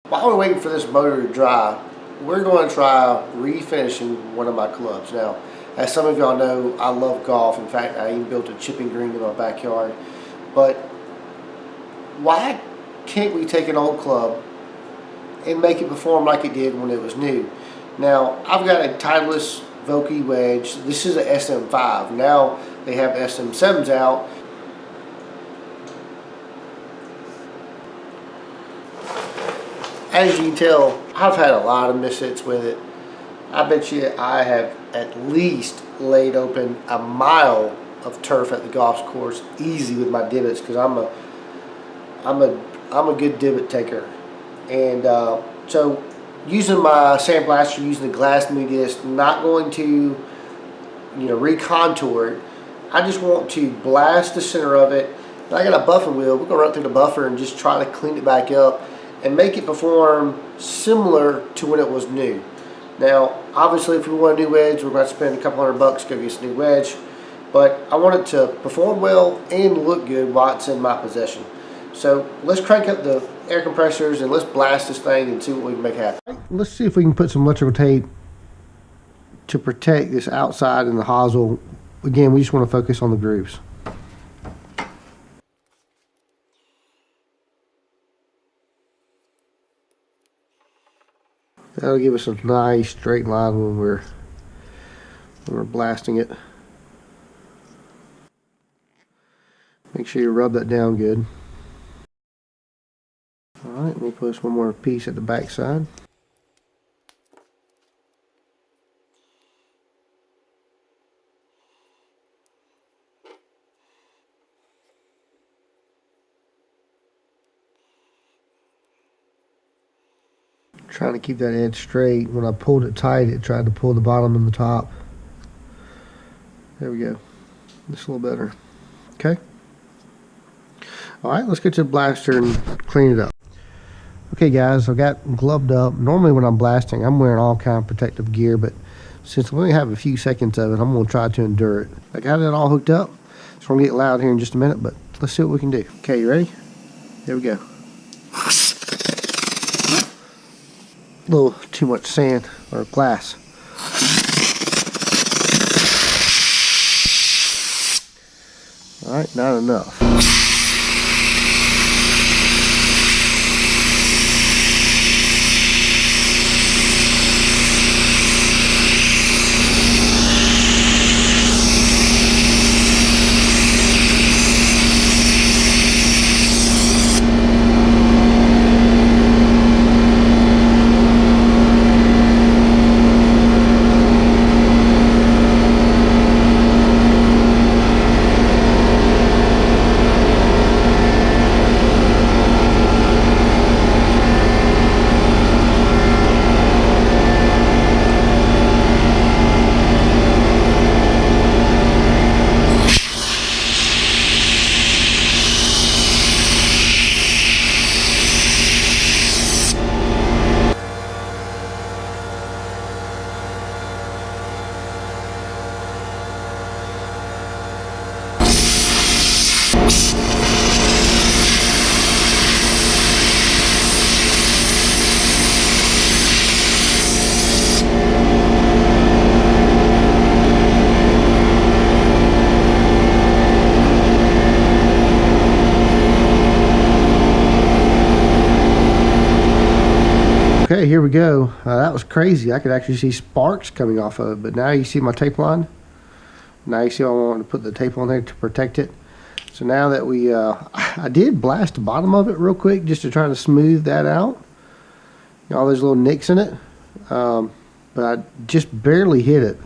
While we're waiting for this motor to dry, we're going to try refinishing one of my clubs. Now, as some of y'all know, I love golf. In fact, I even built a chipping green in my backyard. But why can't we take an old club and make it perform like it did when it was new? Now, I've got a Titleist Vokey wedge. This is a SM5. Now they have SM7s out. As you can tell, I've had a lot of mishits with it. I bet you I have at least laid open a mile of turf at the golf course easy with my divots, because I'm a good divot taker. And so using my sandblaster, using the glass mini disc, not going to recontour it. I just want to blast the center of it. And I got a buffer wheel. We're gonna run through the buffer and just try to clean it back up and make it perform similar to when it was new. Now, obviously, if we want a new wedge, we're going to spend a couple $100 to go get a new wedge. But I want it to perform well and look good while it's in my possession. So let's crank up the air compressors and let's blast this thing and see what we can make happen. Let's see if we can put some electrical tape to protect this outside and the hosel. Again, we just want to focus on the grooves. That'll give us a nice straight line when we're blasting it. Make sure you rub that down good. Alright, we'll put one more piece at the back side. Trying to keep that edge straight. When I pulled it tight, it tried to pull the bottom and the top. There we go. Just a little better. Okay. Alright, let's get to the blaster and clean it up. Okay guys, I've got gloved up. Normally when I'm blasting, I'm wearing all kind of protective gear, but since we only have a few seconds of it, I'm going to try to endure it. I got it all hooked up. It's going to get loud here in just a minute, but let's see what we can do. Okay, you ready? There we go. A little too much sand or glass. Alright, not enough. Okay, here we go. That was crazy. I could actually see sparks coming off of it, but now you see my tape line. Now you see I wanted to put the tape on there to protect it. So now that we, I did blast the bottom of it real quick just to try to smooth that out. All those little nicks in it. But I just barely hit it.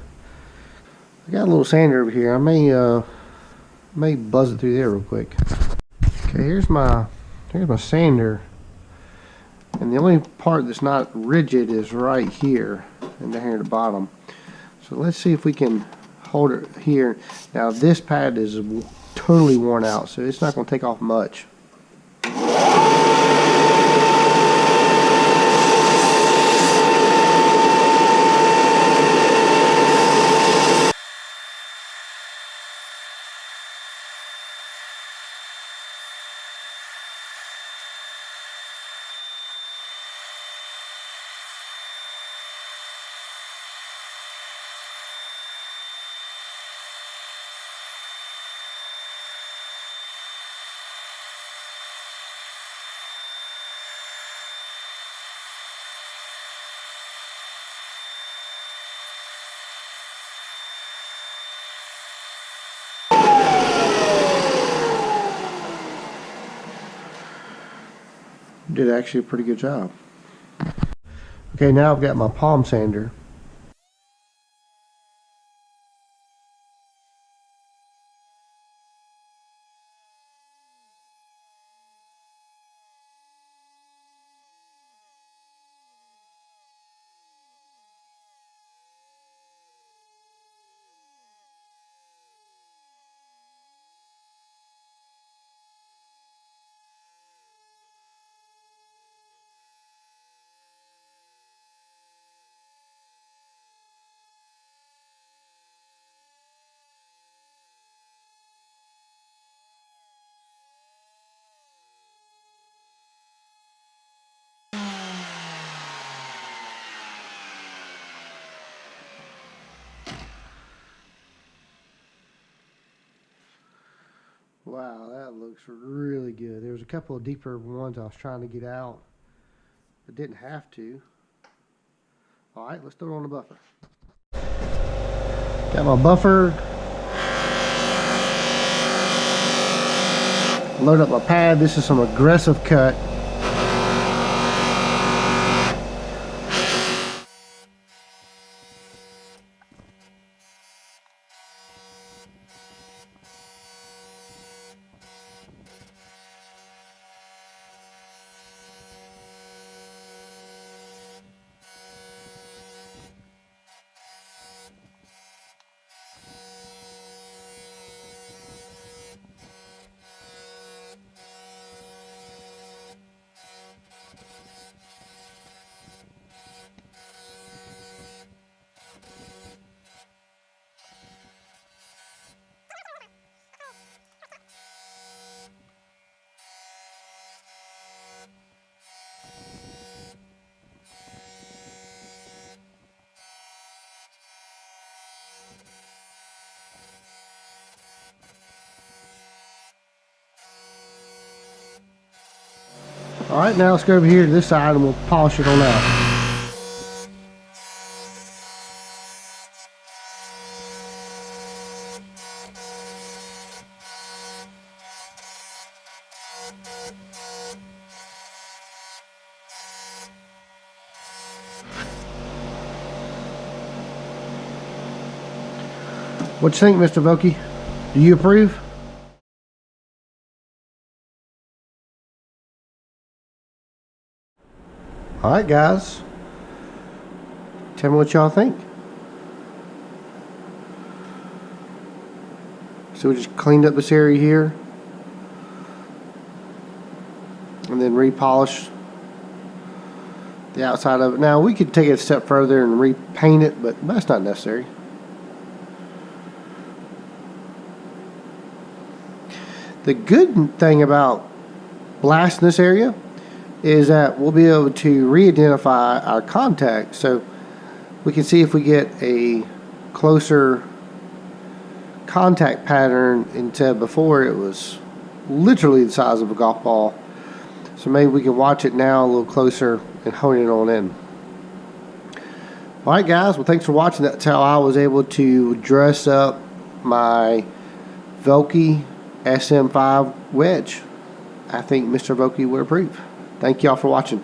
I got a little sander over here. I may buzz it through there real quick. Okay, here's my sander. And the only part that's not rigid is right here and down here at the bottom. So let's see if we can hold it here. Now this pad is totally worn out, so it's not going to take off much. did actually a pretty good job. Okay, now I've got my palm sander. Wow, that looks really good. There was a couple of deeper ones I was trying to get out, but didn't have to. All right, let's throw it on the buffer. Got my buffer. Load up my pad. This is some aggressive cut. All right, now let's go over here to this side and we'll polish it on out. What you think, Mr. Vokey? Do you approve? All right, guys. Tell me what y'all think. So we just cleaned up this area here and then repolished the outside of it. Now we could take it a step further and repaint it, but that's not necessary. The good thing about blasting this area is that we'll be able to re-identify our contact, so we can see if we get a closer contact pattern instead before it was literally the size of a golf ball. So maybe we can watch it now a little closer and hone it on in. Alright guys, well thanks for watching. That's how I was able to dress up my Vokey SM5 wedge. I think Mr. Vokey would approve. Thank y'all for watching.